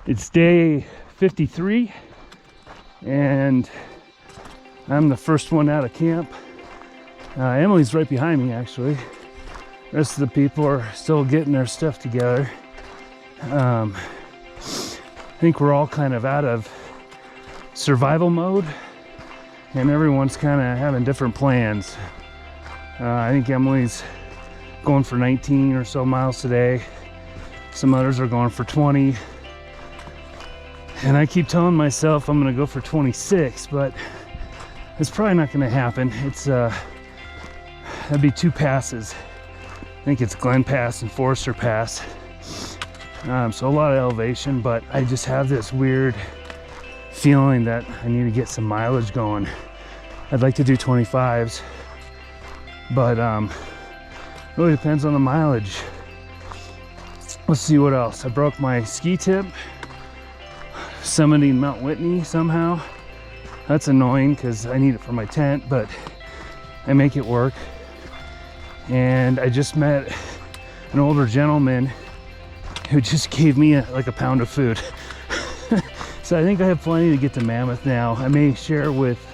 It's day 53 and I'm the first one out of camp. Emily's right behind me actually. The rest of the people are still getting their stuff together. I think we're all kind of out of survival mode and everyone's kind of having different plans. I think Emily's going for 19 or so miles today. Some others are going for 20. And I keep telling myself I'm gonna go for 26, but it's probably not gonna happen. It's that'd be 2 passes. I think it's Glen Pass and Forester Pass. So a lot of elevation, but I just have this weird feeling that I need to get some mileage going. I'd like to do 25s, but it really depends on the mileage. Let's see what else. I broke my ski tip summiting Mount Whitney somehow. That's annoying because I need it for my tent, but I make it work. And I just met an older gentleman who just gave me like a pound of food. So I think I have plenty to get to Mammoth now. I may share with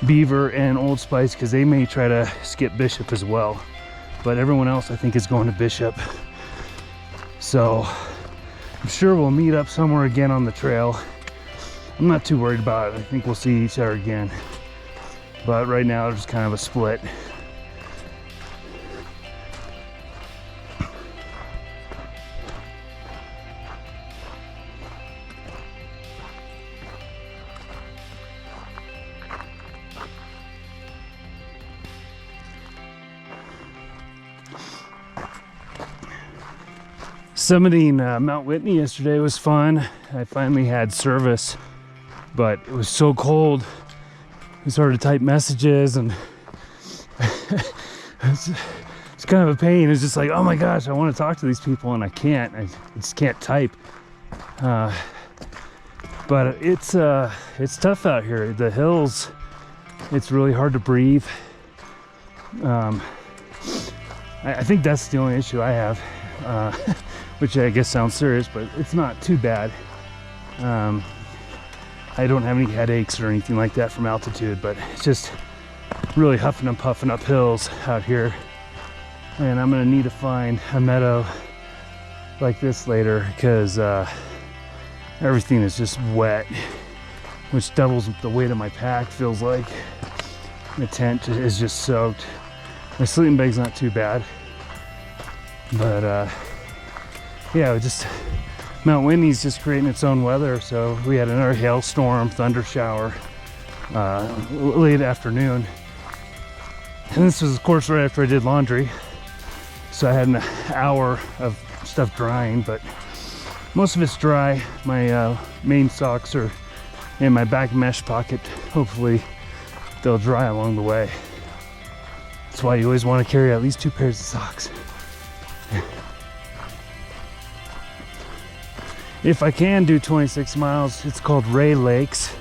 Beaver and Old Spice because they may try to skip Bishop as well, but everyone else I think is going to Bishop. So I'm sure we'll meet up somewhere again on the trail. I'm not too worried about it. I think we'll see each other again. But right now there's kind of a split. Summiting Mount Whitney yesterday was fun. I finally had service, but it was so cold. It's hard to type messages and it's kind of a pain. It's just like, oh my gosh, I want to talk to these people and I can't. I just can't type. But it's tough out here. The hills, it's really hard to breathe. I think that's the only issue I have. Which I guess sounds serious, but it's not too bad. I don't have any headaches or anything like that from altitude, but it's just really huffing and puffing up hills out here. And I'm gonna need to find a meadow like this later because everything is just wet, which doubles the weight of my pack, feels like. The tent is just soaked. My sleeping bag's not too bad, but yeah, just Mount Whitney's just creating its own weather. So we had another hailstorm, thunder shower, late afternoon. And this was of course right after I did laundry. So I had an hour of stuff drying, but most of it's dry. My main socks are in my back mesh pocket. Hopefully they'll dry along the way. That's why you always want to carry at least 2 pairs of socks. If I can do 26 miles, it's called Ray Lakes.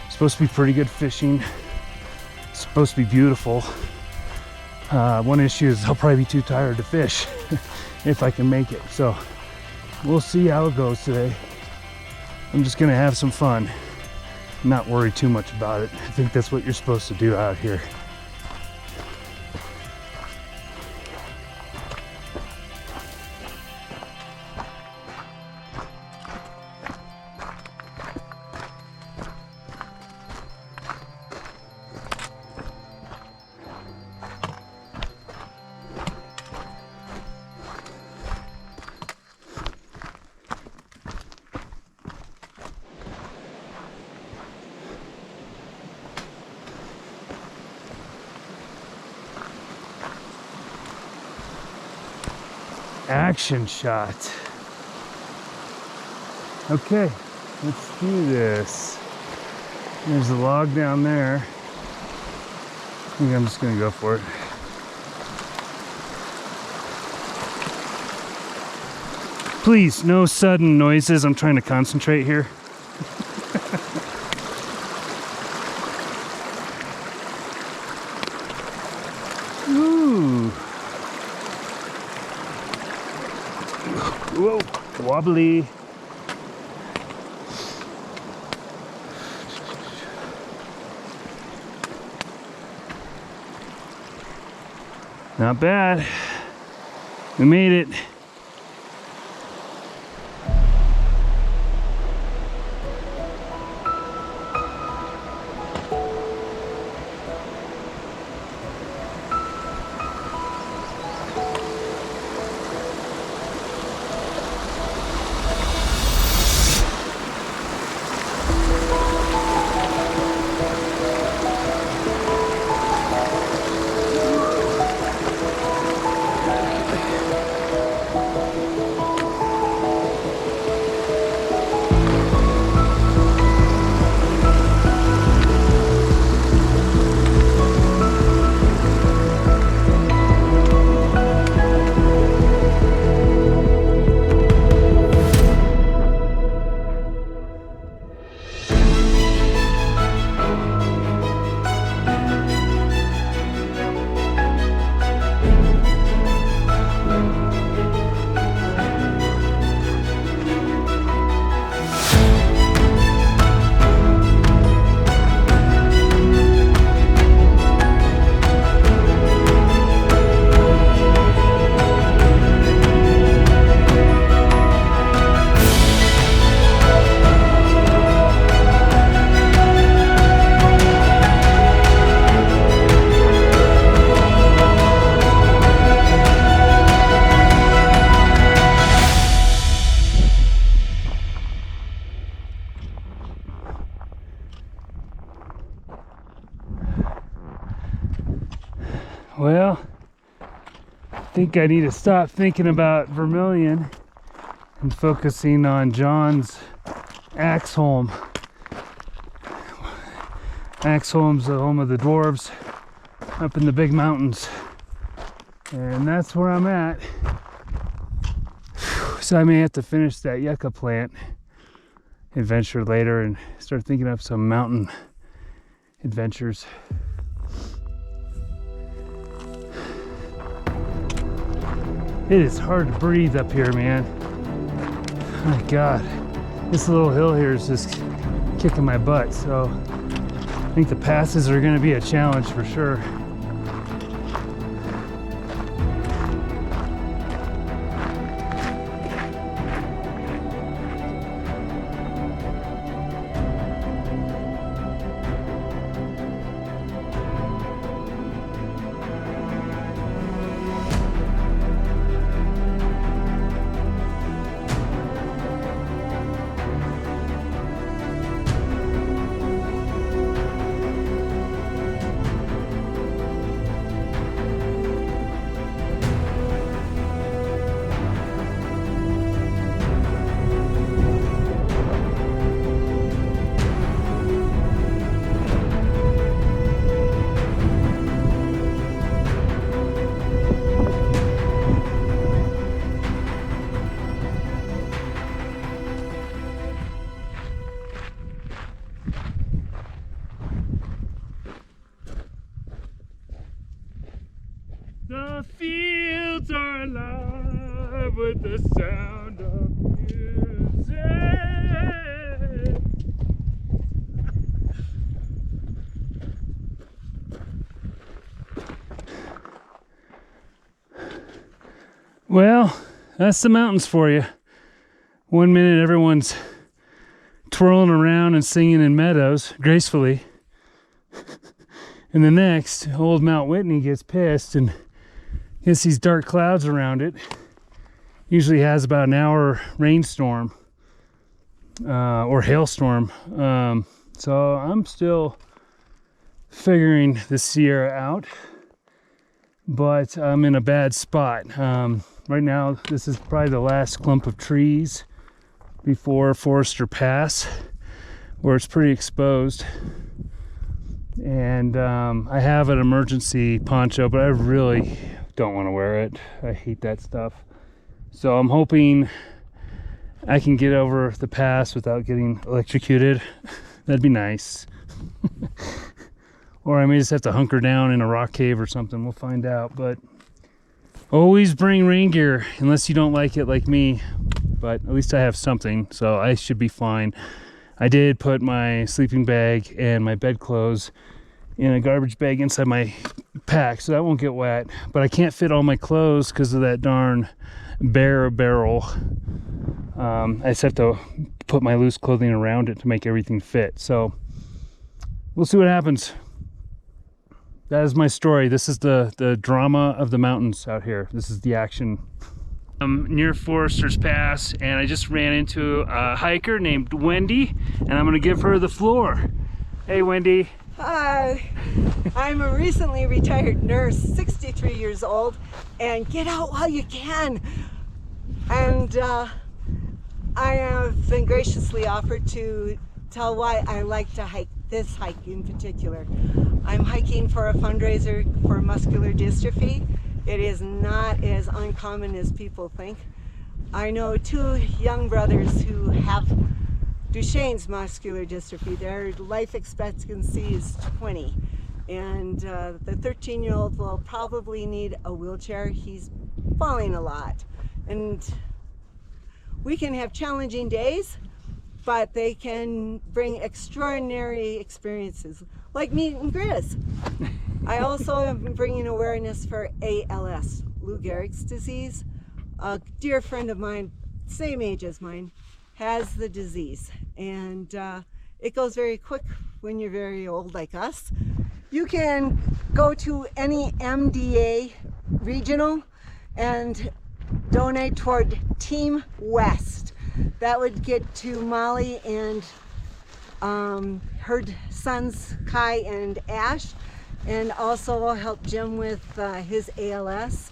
It's supposed to be pretty good fishing. It's supposed to be beautiful. One issue is I'll probably be too tired to fish if I can make it. So we'll see how it goes today. I'm just gonna have some fun, not worry too much about it. I think that's what you're supposed to do out here. Action shot. Okay, let's do this. There's a log down there. I think I'm just gonna go for it. Please, no sudden noises. I'm trying to concentrate here. Ooh. Whoa, wobbly. Not bad. We made it. Well, I think I need to stop thinking about Vermilion and focusing on John's Axholm. Axholm's the home of the dwarves up in the big mountains, and that's where I'm at. So I may have to finish that yucca plant adventure later and start thinking of some mountain adventures. It is hard to breathe up here, man. My God, this little hill here is just kicking my butt. So I think the passes are going to be a challenge for sure. The fields are alive with the sound of music. Well, that's the mountains for you. 1 minute everyone's twirling around and singing in meadows gracefully. And the next, old Mount Whitney gets pissed and gets these dark clouds around it. Usually has about an hour rainstorm or hailstorm. So I'm still figuring the Sierra out, but I'm in a bad spot. Right now, this is probably the last clump of trees before Forester Pass, where it's pretty exposed. And I have an emergency poncho, but I really don't want to wear it. I hate that stuff. So I'm hoping I can get over the pass without getting electrocuted. That'd be nice. Or I may just have to hunker down in a rock cave or something. We'll find out. But always bring rain gear unless you don't like it like me. But at least I have something, so I should be fine. I did put my sleeping bag and my bedclothes in a garbage bag inside my pack, so that won't get wet. But I can't fit all my clothes because of that darn barrel. I just have to put my loose clothing around it to make everything fit. So we'll see what happens. That is my story. This is the drama of the mountains out here. This is the action. I'm near Forester's Pass, and I just ran into a hiker named Wendy, and I'm gonna give her the floor. Hey, Wendy. Hi, I'm a recently retired nurse, 63 years old, and get out while you can. And I have been graciously offered to tell why I like to hike this hike in particular. I'm hiking for a fundraiser for muscular dystrophy. It is not as uncommon as people think. I know 2 young brothers who have Duchenne's muscular dystrophy. Their life expectancy is 20. And the 13-year-old will probably need a wheelchair. He's falling a lot. And we can have challenging days, but they can bring extraordinary experiences, like meeting Grizz. I also am bringing awareness for ALS, Lou Gehrig's disease. A dear friend of mine, same age as mine, has the disease, and it goes very quick when you're very old like us. You can go to any MDA regional and donate toward Team West. That would get to Molly and her sons Kai and Ash, and also help Jim with his ALS.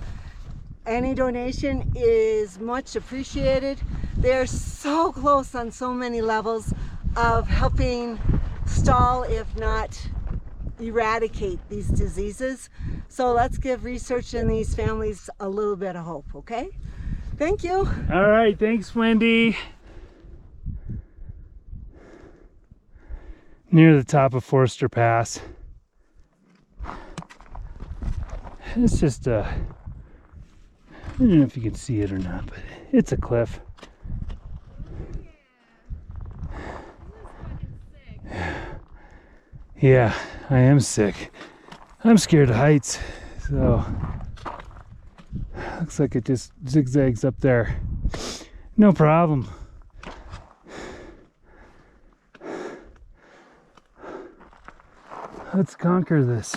Any donation is much appreciated. They're so close on so many levels of helping stall, if not eradicate, these diseases. So let's give research in these families a little bit of hope, okay? Thank you. All right, thanks, Wendy. Near the top of Forester Pass. It's just I don't know if you can see it or not, but it's a cliff. Yeah, I am sick. I'm scared of heights, so looks like it just zigzags up there. No problem. Let's conquer this.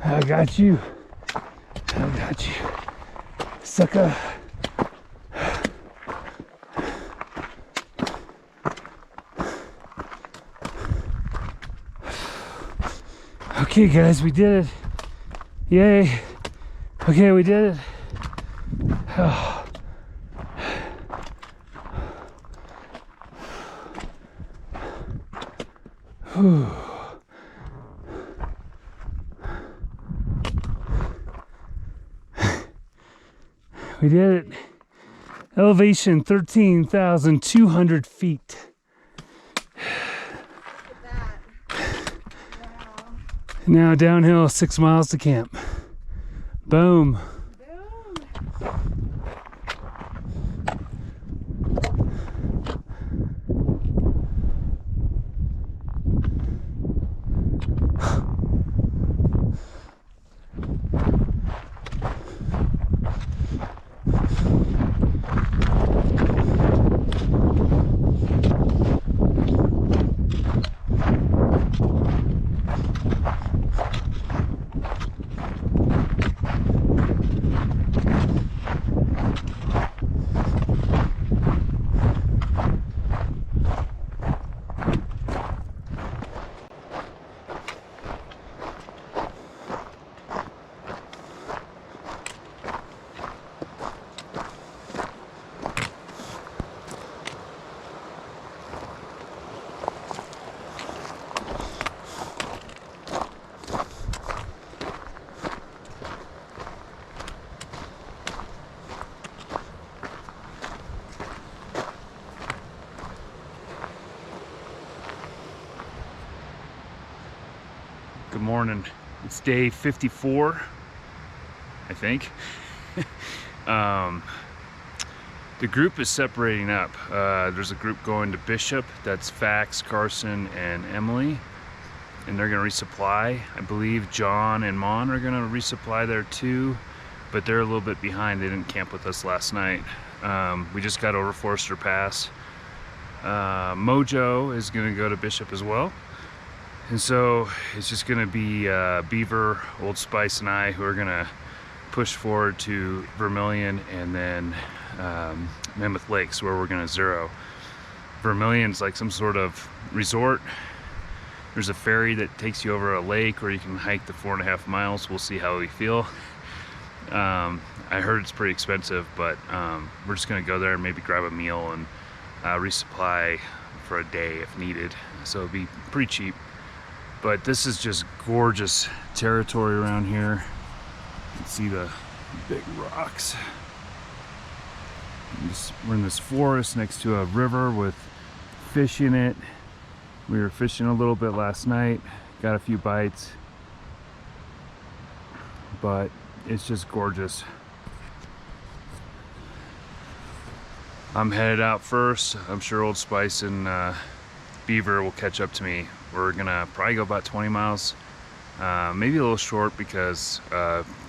I got you. I got you, sucker. Okay, guys, we did it. Yay. Okay, we did it. Oh. Whew. We did it. Elevation 13,200 feet. Look at that. Wow. Now downhill 6 miles to camp. Boom. Good morning. It's day 54, I think. The group is separating up. There's a group going to Bishop, that's Fax, Carson, and Emily, and they're gonna resupply. I believe John and Mon are gonna resupply there too, but they're a little bit behind. They didn't camp with us last night. We just got over Forester Pass. Mojo is gonna go to Bishop as well. And so it's just gonna be Beaver, Old Spice, and I who are gonna push forward to Vermilion and then Mammoth Lakes, where we're gonna zero. Vermilion's like some sort of resort. There's a ferry that takes you over a lake, or you can hike the 4.5 miles. We'll see how we feel. I heard it's pretty expensive, but we're just gonna go there and maybe grab a meal and resupply for a day if needed. So it'll be pretty cheap. But this is just gorgeous territory around here. You can see the big rocks. We're in this forest next to a river with fish in it. We were fishing a little bit last night, got a few bites, but it's just gorgeous. I'm headed out first. I'm sure Old Spice and Beaver will catch up to me. We're gonna probably go about 20 miles, maybe a little short because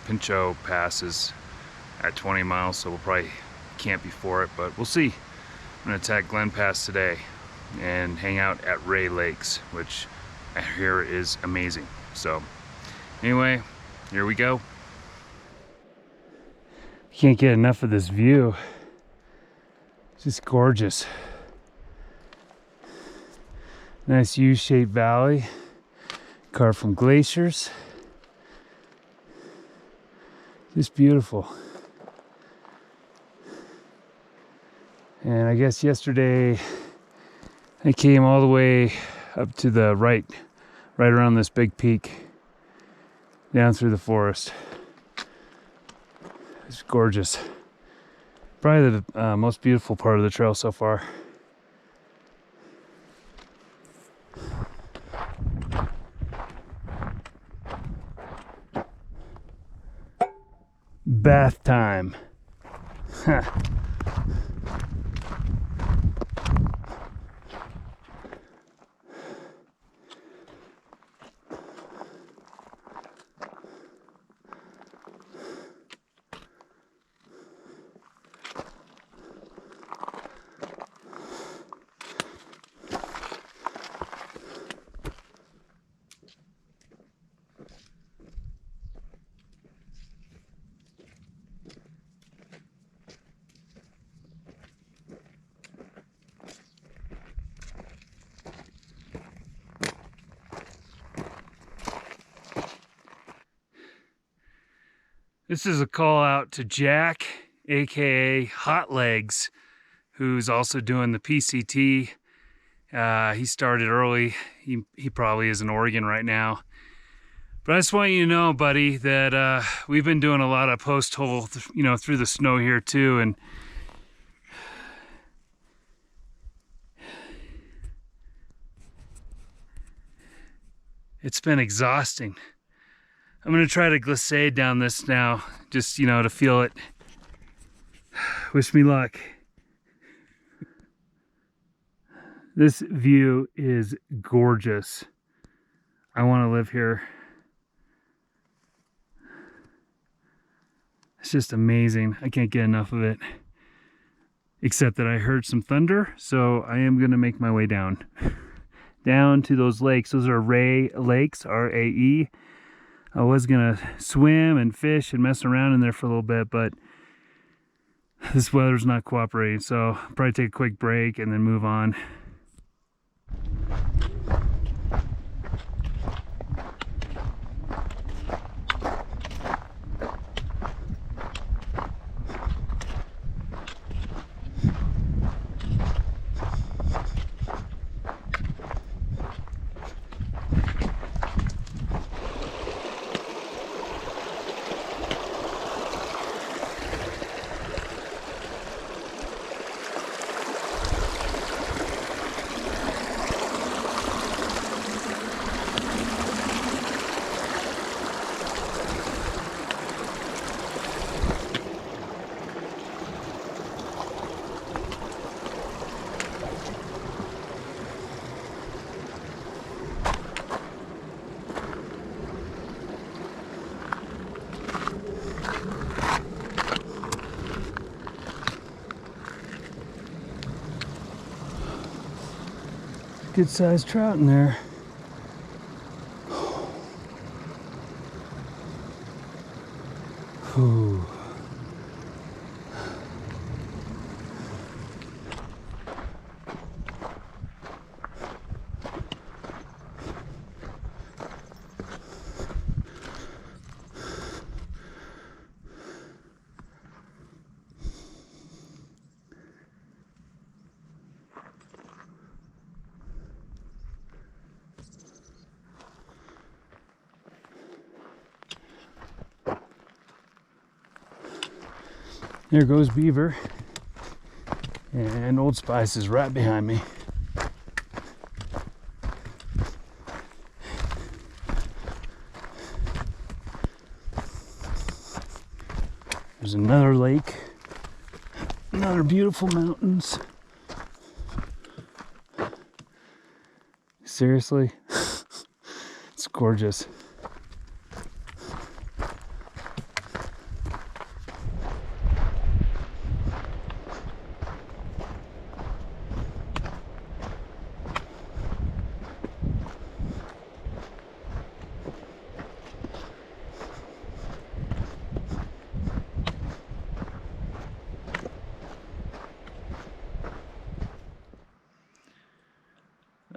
Pinchot passes at 20 miles, so we'll probably camp before it, but we'll see. I'm gonna attack Glen Pass today and hang out at Ray Lakes, which I hear is amazing. So anyway, here we go. Can't get enough of this view. It's just gorgeous. Nice U-shaped valley carved from glaciers. Just beautiful. And I guess yesterday I came all the way up to the right around this big peak, down through the forest. It's gorgeous. Probably the most beautiful part of the trail so far. Bath time. Huh. This is a call out to Jack, aka Hot Legs, who's also doing the PCT. He started early. He probably is in Oregon right now. But I just want you to know, buddy, that we've been doing a lot of post-hole, through the snow here too, and it's been exhausting. I'm gonna try to glissade down this now, just, to feel it. Wish me luck. This view is gorgeous. I wanna live here. It's just amazing. I can't get enough of it. Except that I heard some thunder, so I am gonna make my way down. Down to those lakes. Those are Ray Lakes, R-A-E. I was gonna swim and fish and mess around in there for a little bit, but this weather's not cooperating, so I'll probably take a quick break and then move on. good sized trout in there. Ooh. There goes Beaver, and Old Spice is right behind me. There's another lake, another beautiful mountains. Seriously, it's gorgeous.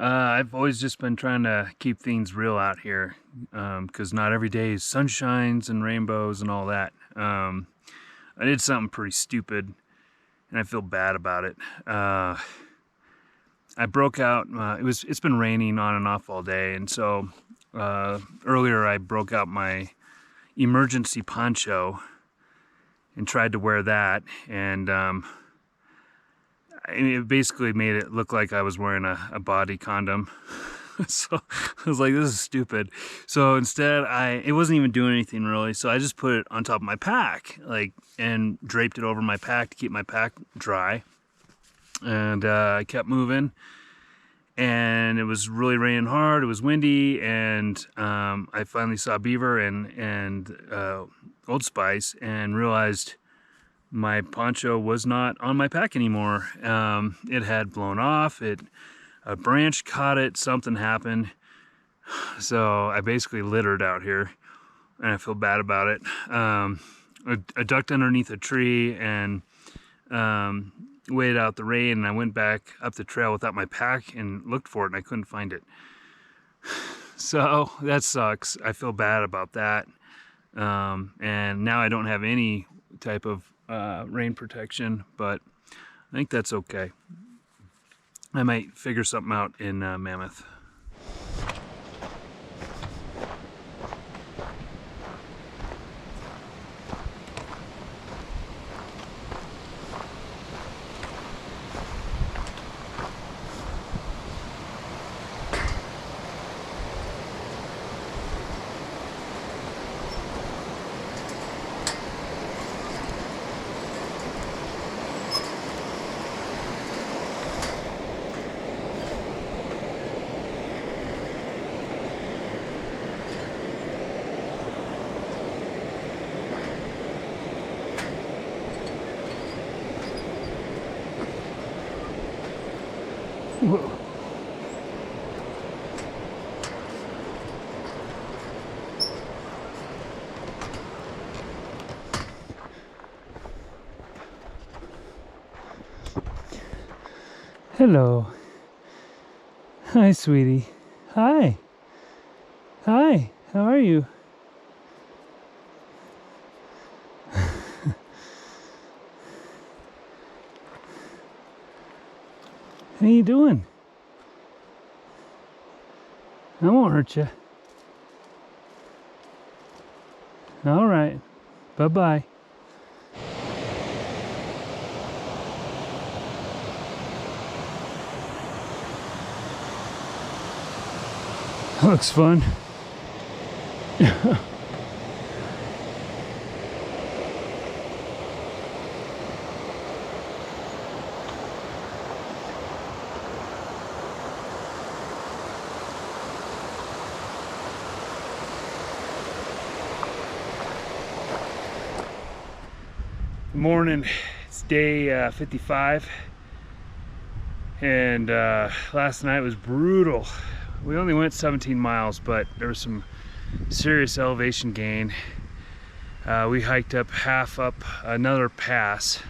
I've always just been trying to keep things real out here, because not every day is sunshines and rainbows and all that. I did something pretty stupid, and I feel bad about it. I broke out. It's been raining on and off all day, and so earlier I broke out my emergency poncho and tried to wear that, and it basically made it look like I was wearing a body condom. So I was like, this is stupid. So instead, it wasn't even doing anything really. So I just put it on top of my pack, and draped it over my pack to keep my pack dry. And I kept moving, and it was really raining hard. It was windy, and I finally saw Beaver and Old Spice, and realized my poncho was not on my pack anymore. It had blown off. A branch caught it. Something happened. So I basically littered out here, and I feel bad about it. I ducked underneath a tree and waited out the rain, and I went back up the trail without my pack and looked for it, and I couldn't find it. So that sucks. I feel bad about that. And now I don't have any type of rain protection, but I think that's okay. I might figure something out in Mammoth. Whoa. Hello. Hi, sweetie. Hi. Hi. How are you? How you doing? I won't hurt you. All right. Bye-bye. Looks fun. Good morning. It's day 55, And last night was brutal. We only went 17 miles, but there was some serious elevation gain. We hiked up half up another pass.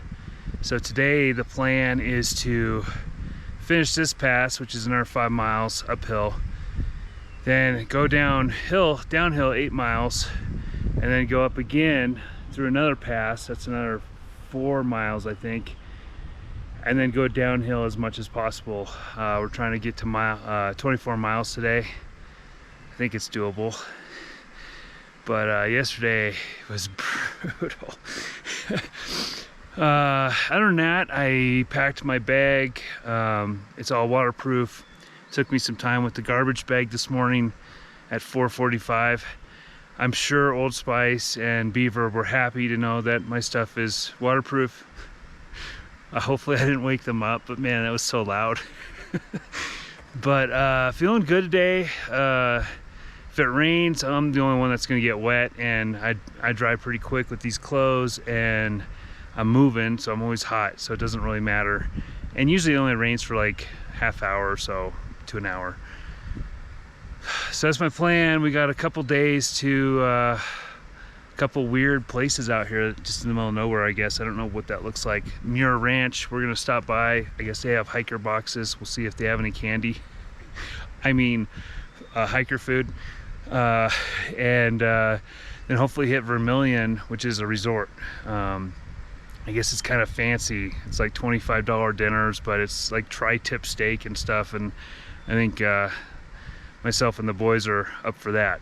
So today the plan is to finish this pass, which is another 5 miles uphill, then go downhill 8 miles, and then go up again through another pass. That's another 4 miles, I think, and then go downhill as much as possible. We're trying to get to 24 miles today. I think it's doable, but yesterday was brutal. Other than that, I packed my bag. It's all waterproof. Took me some time with the garbage bag this morning at 4:45. I'm sure Old Spice and Beaver were happy to know that my stuff is waterproof. Hopefully I didn't wake them up, but man, that was so loud. But feeling good today. If it rains, I'm the only one that's gonna get wet, and I drive pretty quick with these clothes, and I'm moving, so I'm always hot, so it doesn't really matter. And usually it only rains for like half hour or so to an hour. So that's my plan. We got a couple days to a couple weird places out here, just in the middle of nowhere, I guess. I don't know what that looks like. Muir Ranch, we're gonna stop by. I guess they have hiker boxes. We'll see if they have any candy. I mean, hiker food. And then hopefully hit Vermilion, which is a resort. I guess it's kind of fancy. It's like $25 dinners, but it's like tri-tip steak and stuff, and I think myself and the boys are up for that.